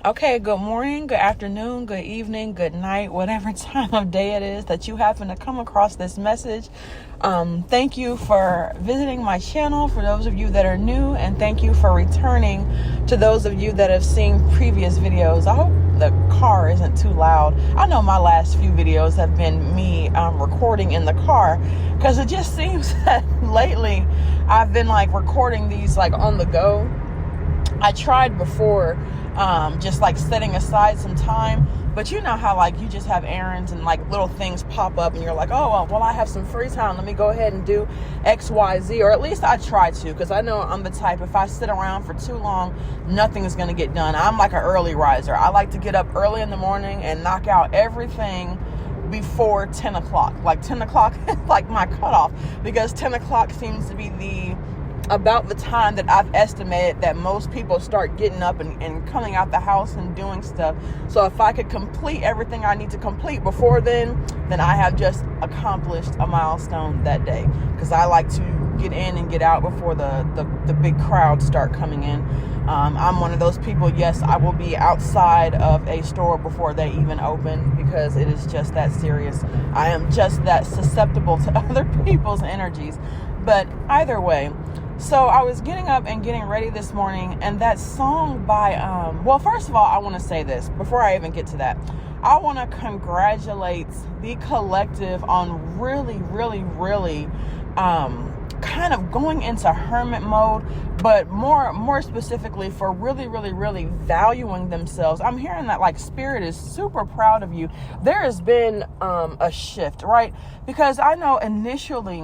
Okay, good morning, good afternoon, good evening, good night, whatever time of day it is that you happen to come across this message. Thank you for visiting my channel for those of you that are new, and thank you for returning to those of you that have seen previous videos. I hope the car isn't too loud. I know my last few videos have been me recording in the car, because it just seems that lately I've been recording these on the go. I tried before just setting aside some time, but you know how you just have errands and little things pop up and you're like, oh well I have some free time, let me go ahead and do XYZ, or at least I try to, because I know I'm the type, if I sit around for too long, nothing is going to get done. I'm like an early riser. I like to get up early in the morning and knock out everything before 10 o'clock. 10 o'clock is my cutoff, because 10 o'clock seems to be about the time that I've estimated that most people start getting up and coming out the house and doing stuff. So if I could complete everything I need to complete before then I have just accomplished a milestone that day, because I like to get in and get out before the big crowds start coming in. I'm one of those people, yes, I will be outside of a store before they even open, because it is just that serious. I am just that susceptible to other people's energies. But either way, so I was getting up and getting ready this morning, and that song by, well, first of all, I want to say this before I even get to that. I want to congratulate the collective on really kind of going into hermit mode, but more specifically for really valuing themselves. I'm hearing that Spirit is super proud of you. There has been a shift, right? Because I know initially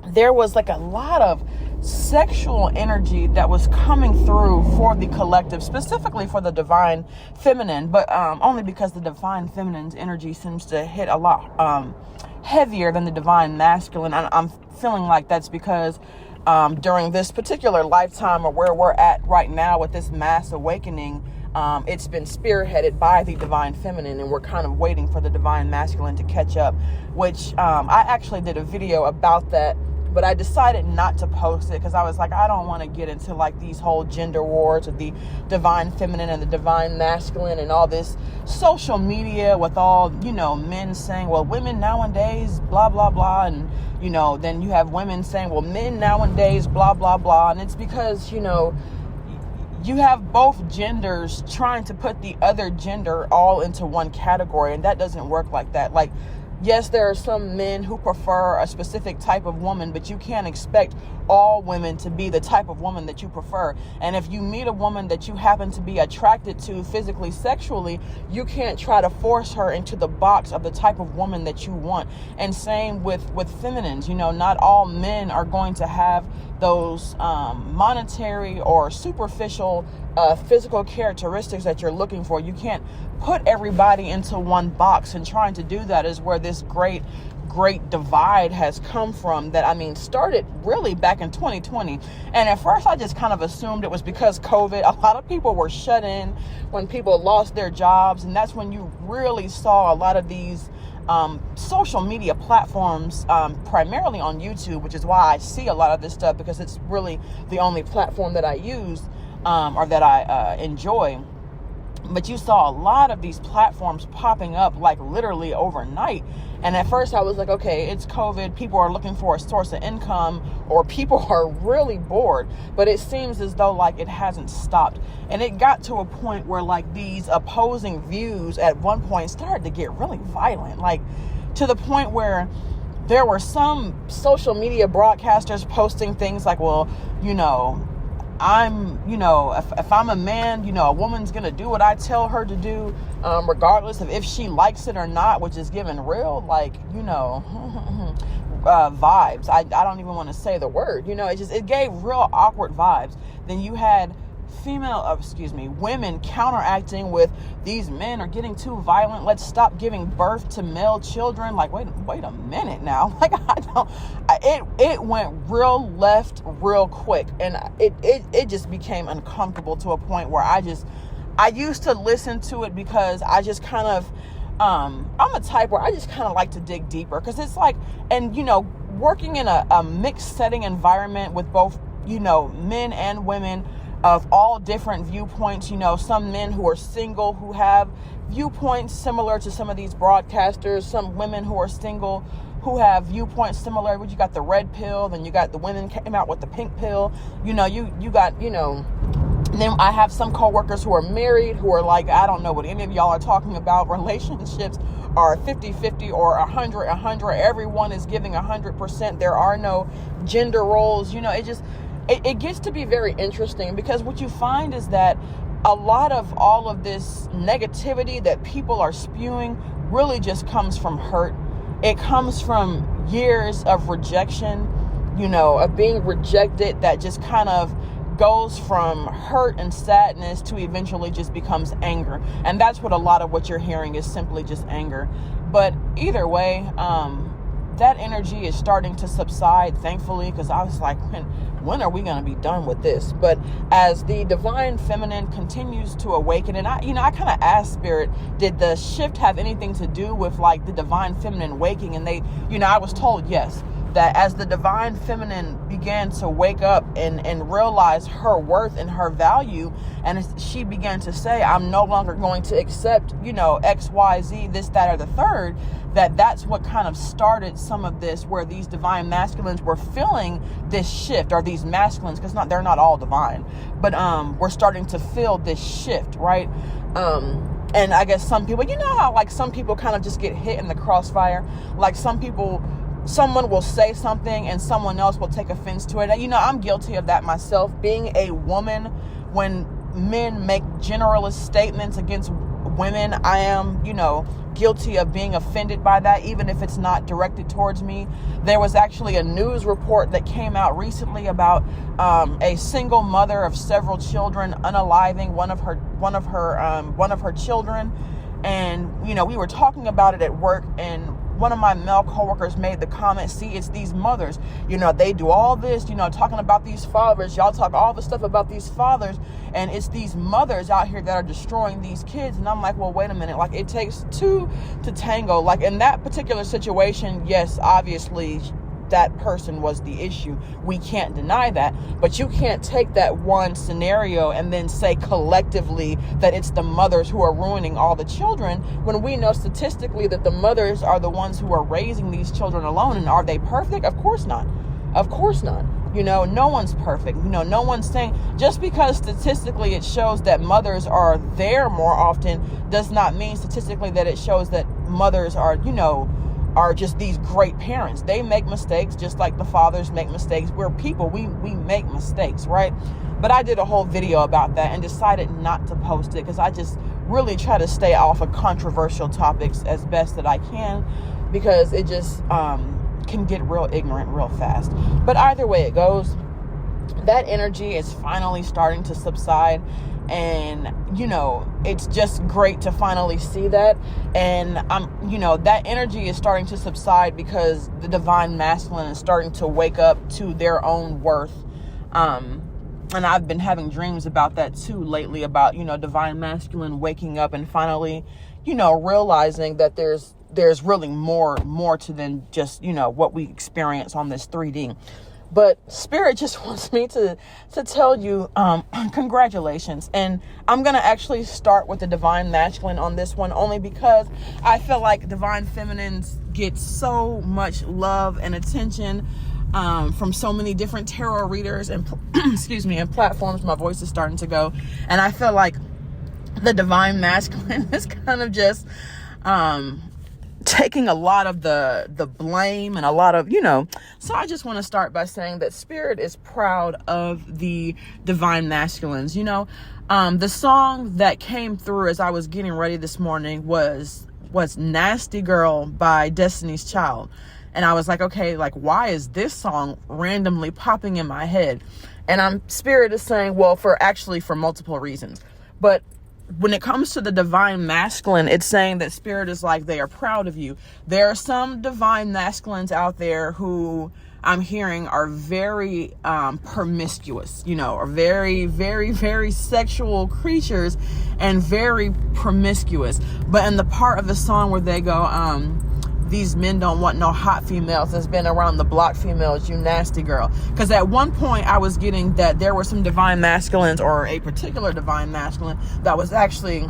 there was a lot of sexual energy that was coming through for the collective, specifically for the divine feminine, but only because the divine feminine's energy seems to hit a lot heavier than the divine masculine. I'm feeling like that's because during this particular lifetime, or where we're at right now with this mass awakening, it's been spearheaded by the divine feminine, and we're kind of waiting for the divine masculine to catch up, which I actually did a video about that, but I decided not to post it because I was I don't want to get into these whole gender wars of the divine feminine and the divine masculine and all this social media with all, men saying, well, women nowadays, blah, blah, blah. And, then you have women saying, well, men nowadays, blah, blah, blah. And it's because, you have both genders trying to put the other gender all into one category, and that doesn't work like that. Yes, there are some men who prefer a specific type of woman, but you can't expect all women to be the type of woman that you prefer. And if you meet a woman that you happen to be attracted to physically, sexually, you can't try to force her into the box of the type of woman that you want. And same with feminines. Not all men are going to have those monetary or superficial physical characteristics that you're looking for. You can't put everybody into one box, and trying to do that is where this great divide has come from, that started really back in 2020. And at first I just kind of assumed it was because COVID. A lot of people were shut in when people lost their jobs, and that's when you really saw a lot of these social media platforms, primarily on YouTube, which is why I see a lot of this stuff, because it's really the only platform that I use or that I enjoy. But you saw a lot of these platforms popping up literally overnight. And at first I was like, okay, it's COVID. People are looking for a source of income, or people are really bored. But it seems as though it hasn't stopped. And it got to a point where these opposing views at one point started to get really violent. To the point where there were some social media broadcasters posting things well, I'm, if I'm a man, a woman's going to do what I tell her to do, regardless of if she likes it or not, which is giving real, vibes. I don't even want to say the word, it gave real awkward vibes. Then you had women counteracting with, these men are getting too violent, let's stop giving birth to male children. Wait a minute now. It went real left real quick, and it just became uncomfortable to a point where I used to listen to it because I just kind of I'm a type where I just kind of like to dig deeper, because it's working in a mixed setting environment with both men and women, of all different viewpoints. You know, some men who are single who have viewpoints similar to some of these broadcasters, some women who are single who have viewpoints similar. But you got the red pill, then you got the women came out with the pink pill. You know, you got, you know, then I have some coworkers who are married who are like, I don't know what any of y'all are talking about. Relationships are 50-50 or 100-100. Everyone is giving 100%. There are no gender roles. You know, it gets to be very interesting, because what you find is that a lot of all of this negativity that people are spewing really just comes from hurt. It comes from years of rejection, you know, of being rejected, that just kind of goes from hurt and sadness to eventually just becomes anger. And that's what a lot of what you're hearing is simply just anger. But either way, that energy is starting to subside, thankfully, because I was like, when are we going to be done with this? But as the divine feminine continues to awaken, and I kind of asked Spirit, did the shift have anything to do with like the divine feminine waking? And I was told yes, that as the divine feminine began to wake up and realize her worth and her value, and she began to say, I'm no longer going to accept, X, Y, Z, this, that, or the third, that's what kind of started some of this, where these divine masculines were feeling this shift, or these masculines, because they're not all divine, but we're starting to feel this shift, right? And I guess some people, how like some people kind of just get hit in the crossfire, like someone will say something and someone else will take offense to it. I'm guilty of that myself. Being a woman, when men make generalist statements against women, I am, guilty of being offended by that, even if it's not directed towards me. There was actually a news report that came out recently about a single mother of several children unaliving one of her children. And, we were talking about it at work, and one of my male coworkers made the comment, see, it's these mothers, they do all this, talking about these fathers. Y'all talk all the stuff about these fathers, and it's these mothers out here that are destroying these kids. And I'm like, well, wait a minute. Like, it takes two to tango. Like, in that particular situation, yes, obviously that person was the issue. We can't deny that. But you can't take that one scenario and then say collectively that it's the mothers who are ruining all the children, when we know statistically that the mothers are the ones who are raising these children alone. And are they perfect? Of course not. Of course not. No one's perfect. No one's saying, just because statistically it shows that mothers are there more often does not mean statistically that it shows that mothers are just these great parents. They make mistakes just like the fathers make mistakes. We're people. We make mistakes, right? But I did a whole video about that and decided not to post it, because I just really try to stay off of controversial topics as best that I can, because it just can get real ignorant real fast. But either way it goes, that energy is finally starting to subside. And, it's just great to finally see that. And that energy is starting to subside because the divine masculine is starting to wake up to their own worth. And I've been having dreams about that too lately, about, divine masculine waking up and finally, realizing that there's really more to than just, what we experience on this 3D. But Spirit just wants me to tell you, congratulations. And I'm going to actually start with the divine masculine on this one, only because I feel like divine feminines get so much love and attention from so many different tarot readers and and platforms. My voice is starting to go. And I feel like the divine masculine is kind of just taking a lot of the blame and a lot of, so I just want to start by saying that Spirit is proud of the divine masculines. The song that came through as I was getting ready this morning was Nasty Girl by Destiny's Child. And I was like, okay, like, why is this song randomly popping in my head? And Spirit is saying, well, for multiple reasons. But when it comes to the divine masculine, it's saying that Spirit is like, they are proud of you. There are some divine masculines out there who I'm hearing are very promiscuous, are very, very, very sexual creatures and very promiscuous. But in the part of the song where they go, these men don't want no hot females that's been around the block females, you nasty girl. Because at one point I was getting that there were some divine masculines, or a particular divine masculine, that was actually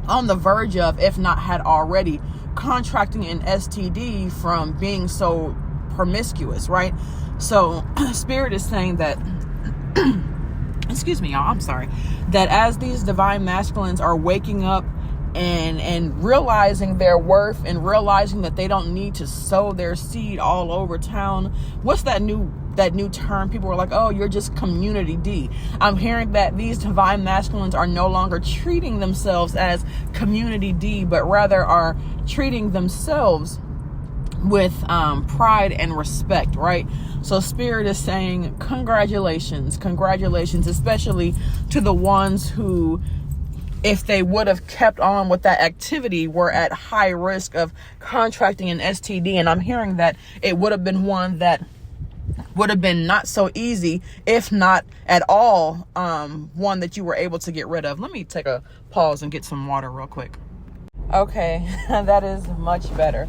on the verge of, if not had already, contracting an STD from being so promiscuous, right? So Spirit is saying that excuse me, y'all, I'm sorry, that as these divine masculines are waking up and realizing their worth and realizing that they don't need to sow their seed all over town. What's that new term? People were like, oh, you're just community D. I'm hearing that these divine masculines are no longer treating themselves as community D, but rather are treating themselves with pride and respect, right? So Spirit is saying congratulations, especially to the ones who, if they would have kept on with that activity, were at high risk of contracting an STD. And I'm hearing that it would have been one that would have been not so easy, if not at all, one that you were able to get rid of. Let me take a pause and get some water real quick. Okay, that is much better.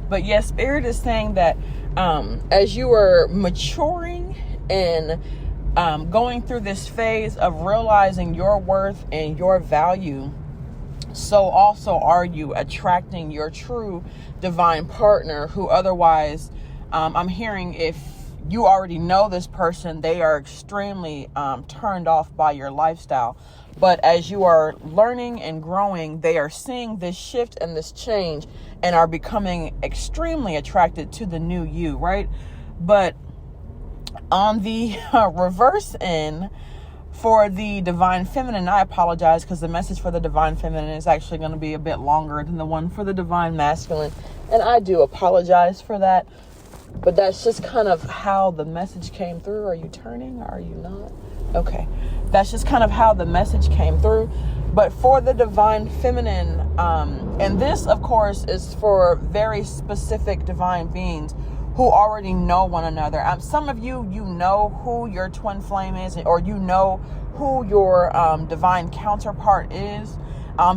But yes, Spirit is saying that as you are maturing and going through this phase of realizing your worth and your value, so also are you attracting your true divine partner, who otherwise, I'm hearing, if you already know this person, they are extremely turned off by your lifestyle. But as you are learning and growing, they are seeing this shift and this change and are becoming extremely attracted to the new you, right? But on the reverse end, for the divine feminine, I apologize because the message for the divine feminine is actually going to be a bit longer than the one for the divine masculine. And I do apologize for that. But that's just kind of how the message came through. Are you turning? Are you not? Okay. That's just kind of how the message came through. But for the divine feminine, and this, of course, is for very specific divine beings who already know one another. Some of you, you know who your twin flame is, or you know who your divine counterpart is.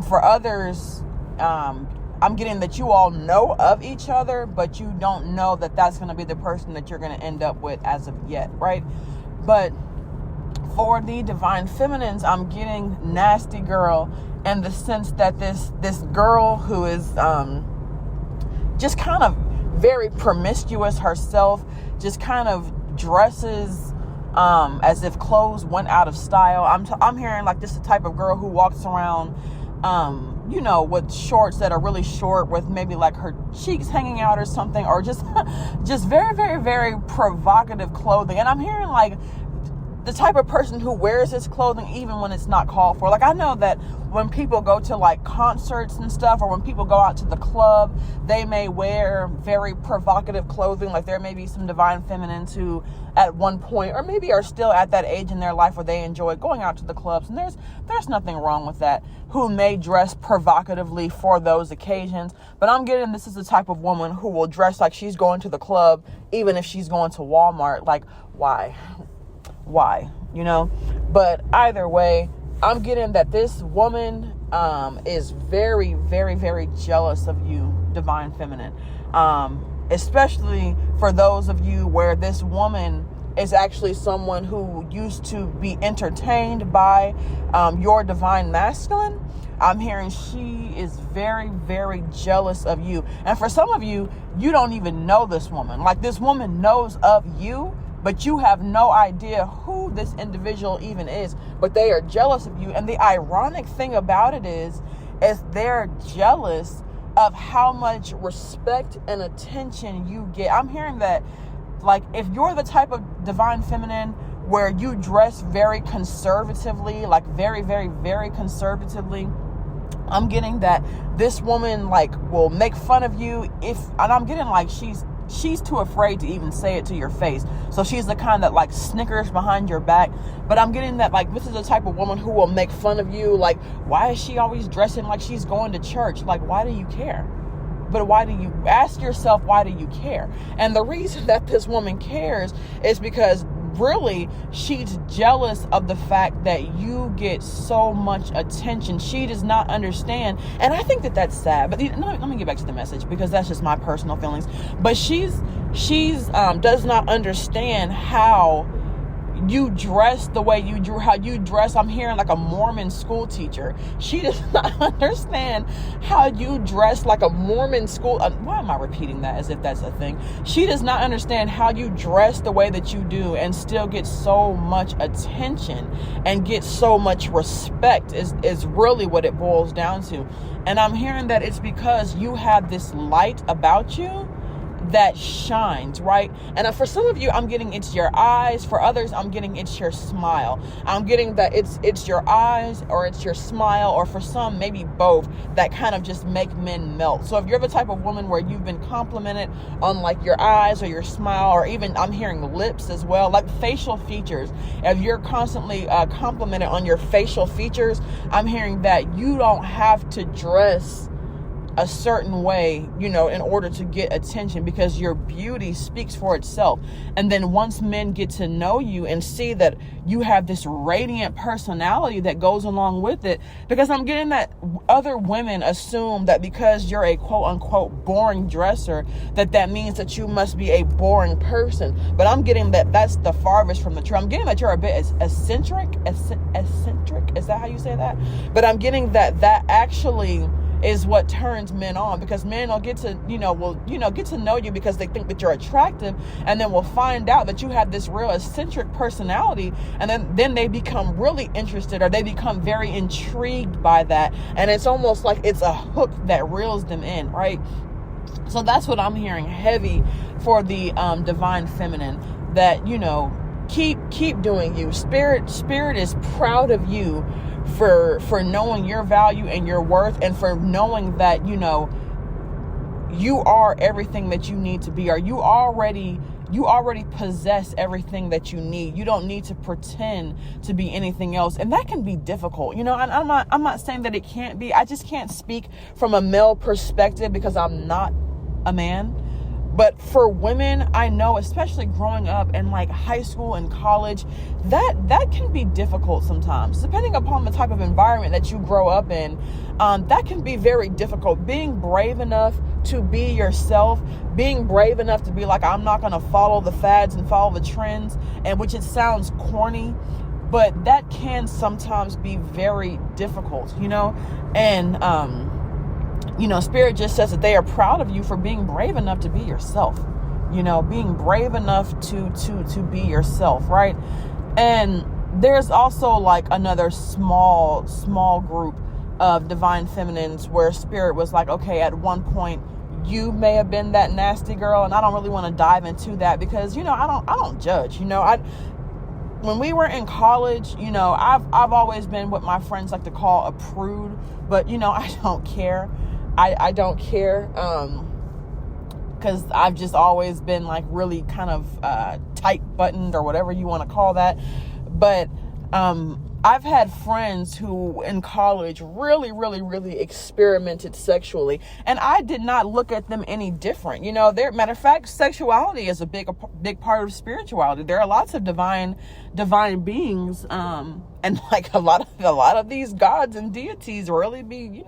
For others, I'm getting that you all know of each other, but you don't know that that's going to be the person that you're going to end up with as of yet, right? But for the divine feminines, I'm getting nasty girl in the sense that this girl who is just kind of very promiscuous herself, just kind of dresses as if clothes went out of style. I'm hearing like this is the type of girl who walks around with shorts that are really short, with maybe like her cheeks hanging out or something, or just very, very, very provocative clothing. And I'm hearing like the type of person who wears this clothing even when it's not called for. Like, I know that when people go to like concerts and stuff, or when people go out to the club, they may wear very provocative clothing. Like, there may be some divine feminines who at one point, or maybe are still at that age in their life where they enjoy going out to the clubs, and there's nothing wrong with that, who may dress provocatively for those occasions. But I'm getting this is the type of woman who will dress like she's going to the club even if she's going to Walmart. Like, why? But either way, I'm getting that this woman is very, very, very jealous of you, divine feminine. Especially for those of you where this woman is actually someone who used to be entertained by your divine masculine. I'm hearing she is very, very jealous of you. And for some of you, you don't even know this woman. Like, this woman knows of you, but you have no idea who this individual even is. But they are jealous of you. And the ironic thing about it is they're jealous of how much respect and attention you get. I'm hearing that, like, if you're the type of divine feminine where you dress very conservatively, like very, very, very conservatively, I'm getting that this woman, like, will make fun of you and I'm getting like she's too afraid to even say it to your face. So she's the kind that like snickers behind your back. But I'm getting that like this is the type of woman who will make fun of you. Like, why is she always dressing like she's going to church? Like, why do you care? But why do you ask yourself, why do you care? And the reason that this woman cares is because really, she's jealous of the fact that you get so much attention. She does not understand. And I think that that's sad. But let me get back to the message, because that's just my personal feelings. But she's does not understand how you dress the way how you dress. I'm hearing like a Mormon school teacher. She does not understand how you dress like a Mormon school. Why am I repeating that as if that's a thing? She does not understand how you dress the way that you do and still get so much attention and get so much respect is really what it boils down to. And I'm hearing that it's because you have this light about you that shines, right? And for some of you, I'm getting it's your eyes. For others, I'm getting it's your smile. I'm getting that it's your eyes, or it's your smile, or for some, maybe both, that kind of just make men melt. So if you're the type of woman where you've been complimented on like your eyes or your smile, or even I'm hearing lips as well, like facial features. If you're constantly complimented on your facial features, I'm hearing that you don't have to dress a certain way, in order to get attention, because your beauty speaks for itself. And then once men get to know you and see that you have this radiant personality that goes along with it, because I'm getting that other women assume that because you're a quote unquote boring dresser, that means that you must be a boring person. But I'm getting that that's the farthest from the truth. I'm getting that you're a bit eccentric. Is that how you say that? But I'm getting that actually is what turns men on, because men will get to, get to know you because they think that you're attractive, and then we'll find out that you have this real eccentric personality, and then they become really interested, or they become very intrigued by that, and it's almost like it's a hook that reels them in, right? So that's what I'm hearing heavy for the divine feminine, that, keep doing you. Spirit is proud of you for knowing your value and your worth, and for knowing that, you are everything that you need to be, or you already possess everything that you need. You don't need to pretend to be anything else. And that can be difficult, and I'm not saying that it can't be. I just can't speak from a male perspective because I'm not a man. But for women, I know, especially growing up in like high school and college, that can be difficult sometimes, depending upon the type of environment that you grow up in. That can be very difficult. Being brave enough to be yourself, being brave enough to be like, I'm not going to follow the fads and follow the trends, and which it sounds corny, but that can sometimes be very difficult, and, Spirit just says that they are proud of you for being brave enough to be yourself, being brave enough to be yourself, right? And there's also like another small group of divine feminines where Spirit was like, okay, at one point you may have been that nasty girl, and I don't really want to dive into that because, I don't judge, when we were in college, I've always been what my friends like to call a prude, but, I don't care. I don't care, because I've just always been like really kind of tight buttoned, or whatever you want to call that. But I've had friends who in college really, really, really experimented sexually, and I did not look at them any different. Matter of fact, sexuality is a big part of spirituality. There are lots of divine beings, and like a lot of these gods and deities really be,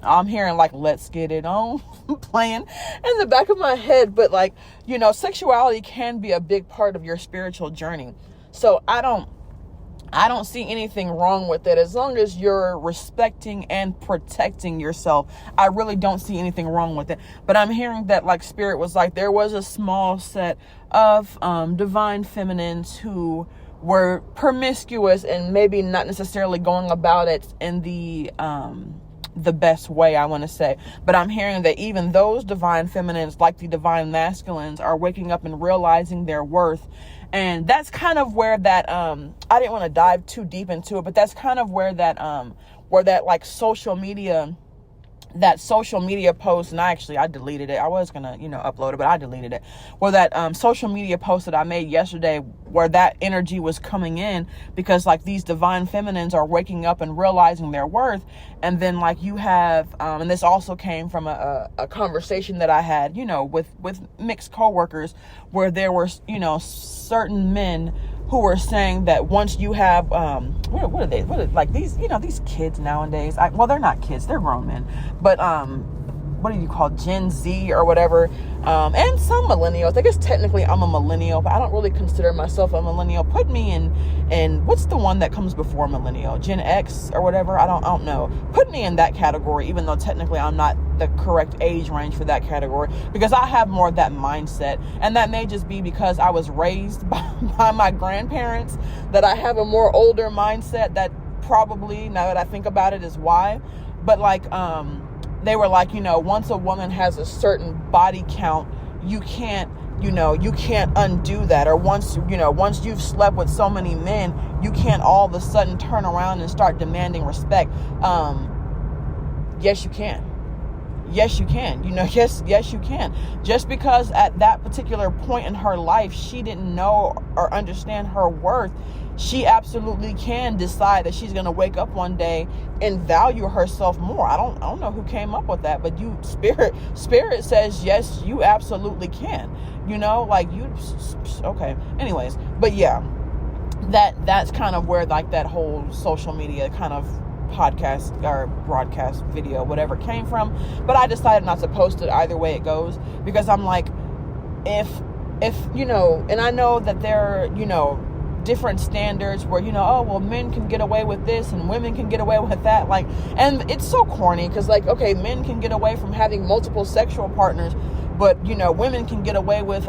I'm hearing like "Let's Get It On" playing in the back of my head, but like, sexuality can be a big part of your spiritual journey. So I don't see anything wrong with it as long as you're respecting and protecting yourself. I really don't see anything wrong with it. But I'm hearing that like Spirit was like, there was a small set of divine feminines who were promiscuous and maybe not necessarily going about it in the best way, I want to say. But I'm hearing that even those divine feminines, like the divine masculines, are waking up and realizing their worth. And that's kind of where that I didn't want to dive too deep into it, but that's kind of where that like social media that social media post, and I deleted it. I was gonna, upload it, but I deleted it. Where that social media post that I made yesterday, where that energy was coming in, because like these divine feminines are waking up and realizing their worth. And then like you have, and this also came from a conversation that I had, with mixed coworkers, where there were, certain men who were saying that once you have, what are they, like these, these kids nowadays, well, they're not kids, they're grown men, but, what do you call Gen Z or whatever, and some millennials. I guess technically I'm a millennial, but I don't really consider myself a millennial. Put me in what's the one that comes before millennial, Gen X or whatever. I don't know. Put me in that category, even though technically I'm not the correct age range for that category, because I have more of that mindset, and that may just be because I was raised by my grandparents, that I have a more older mindset. That probably, now that I think about it, is why. But like, they were like, once a woman has a certain body count, you can't undo that. Or once you've slept with so many men, you can't all of a sudden turn around and start demanding respect. Yes, you can. Yes, you can. Yes, you can. Just because at that particular point in her life, she didn't know or understand her worth, she absolutely can decide that she's going to wake up one day and value herself more. I don't know who came up with that, but spirit says, yes, you absolutely can, okay. Anyways, but yeah, that's kind of where like that whole social media kind of podcast or broadcast video, whatever, came from. But I decided not to post it either way it goes, because I'm like, if and I know that there are, different standards where, oh, well, men can get away with this and women can get away with that. Like, and it's so corny, because like, okay, men can get away from having multiple sexual partners, but, women can get away with,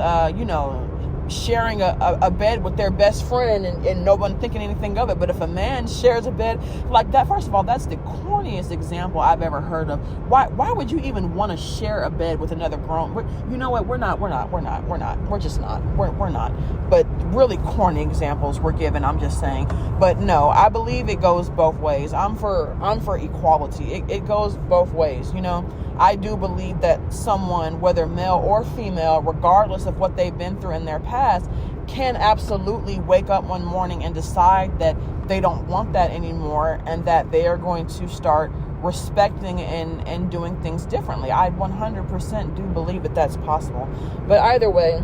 sharing a bed with their best friend and no one thinking anything of it. But if a man shares a bed like that, first of all, that's the corniest example I've ever heard of. Why would you even want to share a bed with another grown? You know what? We're just not. We're not. But really corny examples were given, I'm just saying. But no, I believe it goes both ways. I'm for equality. It goes both ways, I do believe that someone, whether male or female, regardless of what they've been through in their past, can absolutely wake up one morning and decide that they don't want that anymore, and that they are going to start respecting and doing things differently. I 100% do believe that that's possible. But either way,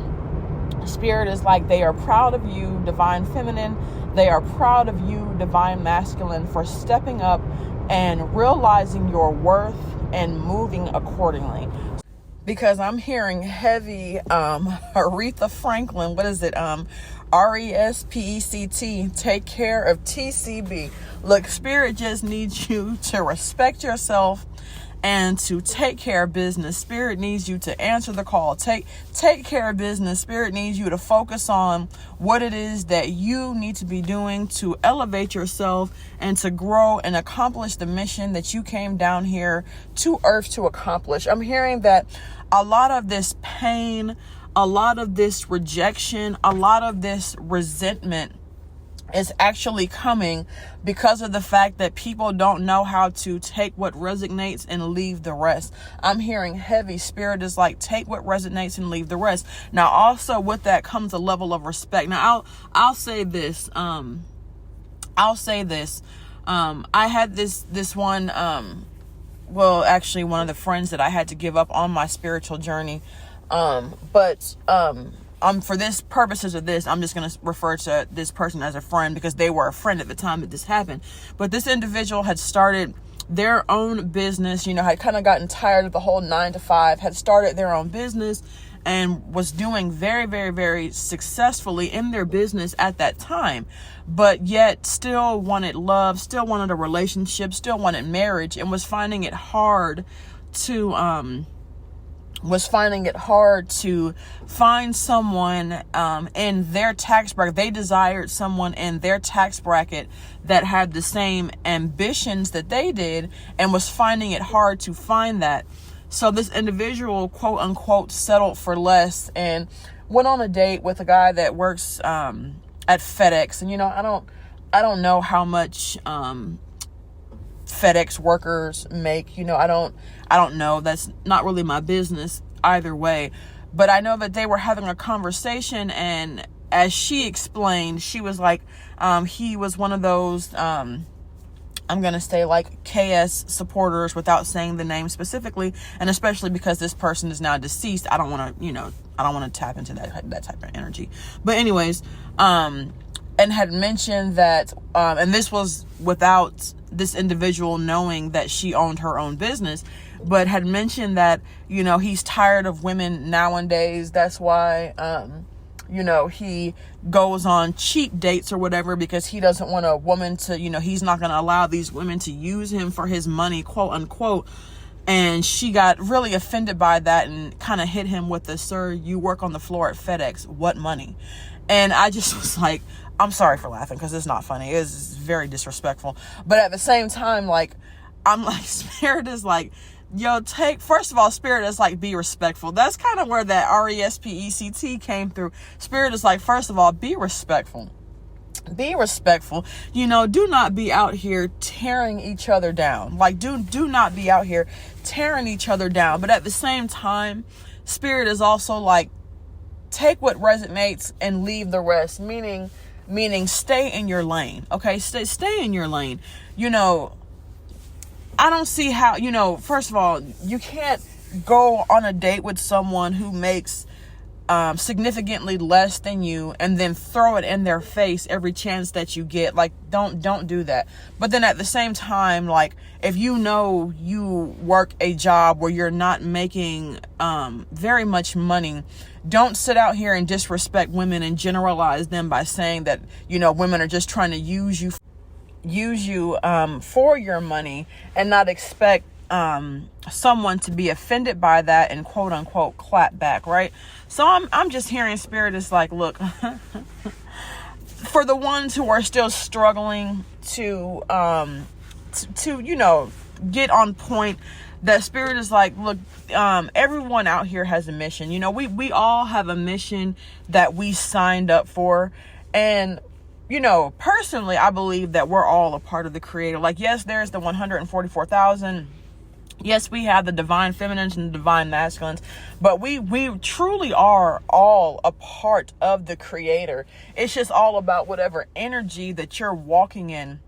Spirit is like, they are proud of you, divine feminine. They are proud of you, divine masculine, for stepping up and realizing your worth and moving accordingly. Because I'm hearing heavy Aretha Franklin, what is it? RESPECT, take care of TCB. Look, Spirit just needs you to respect yourself and to take care of business. Spirit needs you to answer the call. Take care of business. Spirit needs you to focus on what it is that you need to be doing to elevate yourself and to grow and accomplish the mission that you came down here to earth to accomplish. I'm hearing that a lot of this pain, a lot of this rejection, a lot of this resentment is actually coming because of the fact that people don't know how to take what resonates and leave the rest. I'm hearing heavy. Spirit is like, take what resonates and leave the rest. Now, also with that comes a level of respect. Now, I'll say this. I had this one, actually one of the friends that I had to give up on my spiritual journey. For this purposes of this, I'm just going to refer to this person as a friend, because they were a friend at the time that this happened. But this individual had started their own business, had kind of gotten tired of the whole 9 to 5, had started their own business and was doing very, very, very successfully in their business at that time, but yet still wanted love, still wanted a relationship, still wanted marriage, and was finding it hard to find someone in their tax bracket. They desired someone in their tax bracket that had the same ambitions that they did, and was finding it hard to find that. So this individual, quote unquote, settled for less and went on a date with a guy that works at FedEx. And I don't know how much FedEx workers make. I don't know. That's not really my business either way. But I know that they were having a conversation, and as she explained, she was like, he was one of those, I'm going to say like KS supporters without saying the name specifically. And especially because this person is now deceased, I don't want to tap into that type of energy. But anyways, and had mentioned that, and this was without this individual knowing that she owned her own business, but had mentioned that, he's tired of women nowadays. That's why, he goes on cheap dates or whatever, because he doesn't want a woman to, he's not going to allow these women to use him for his money, quote unquote. And she got really offended by that and kind of hit him with the, "Sir, you work on the floor at FedEx. What money?" And I just was like, I'm sorry for laughing, because it's not funny. It's very disrespectful. But at the same time, like, I'm like, Spirit is like, yo, first of all, Spirit is like, be respectful. That's kind of where that RESPECT came through. Spirit is like, first of all, be respectful. Be respectful. Do not be out here tearing each other down. Like, do not be out here tearing each other down. But at the same time, Spirit is also like, take what resonates and leave the rest. Meaning stay in your lane. Okay, stay in your lane. I don't see how, first of all, you can't go on a date with someone who makes significantly less than you and then throw it in their face every chance that you get. Like, don't do that. But then at the same time, like, if you work a job where you're not making very much money, don't sit out here and disrespect women and generalize them by saying that, women are just trying to use you for your money, and not expect someone to be offended by that and quote unquote clap back, right? So I'm just hearing Spirit is like, look, for the ones who are still struggling to get on point, that Spirit is like, look, everyone out here has a mission. We all have a mission that we signed up for. And personally, I believe that we're all a part of the Creator. Like, yes, there's the 144,000. Yes, we have the divine feminines and the divine masculines, but we truly are all a part of the Creator. It's just all about whatever energy that you're walking in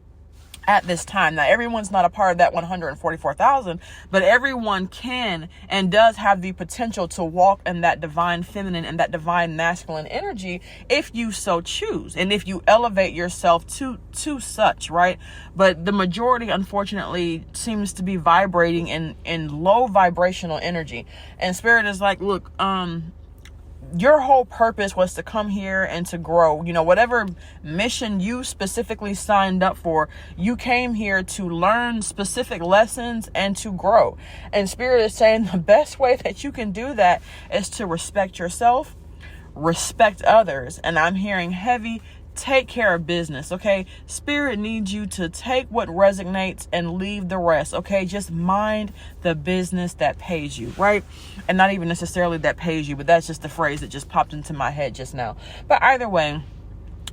at this time. Now, everyone's not a part of that 144,000, but everyone can and does have the potential to walk in that divine feminine and that divine masculine energy if you so choose, and if you elevate yourself to such, right? But the majority, unfortunately, seems to be vibrating in low vibrational energy. And Spirit is like, look, your whole purpose was to come here and to grow. Whatever mission you specifically signed up for, you came here to learn specific lessons and to grow. And Spirit is saying the best way that you can do that is to respect yourself, respect others. And I'm hearing heavy, take care of business, okay? Spirit needs you to take what resonates and leave the rest, okay? Just mind the business that pays you, right? And not even necessarily that pays you, but that's just the phrase that just popped into my head just now. But either way,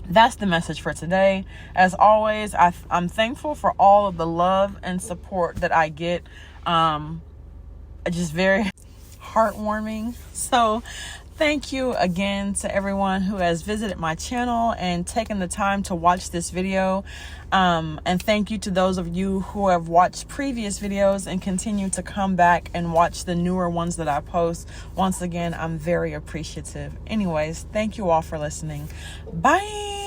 that's the message for today. As always, I'm thankful for all of the love and support that I get. Just very heartwarming. So thank you again to everyone who has visited my channel and taken the time to watch this video. And thank you to those of you who have watched previous videos and continue to come back and watch the newer ones that I post. Once again, I'm very appreciative. Anyways, thank you all for listening. Bye.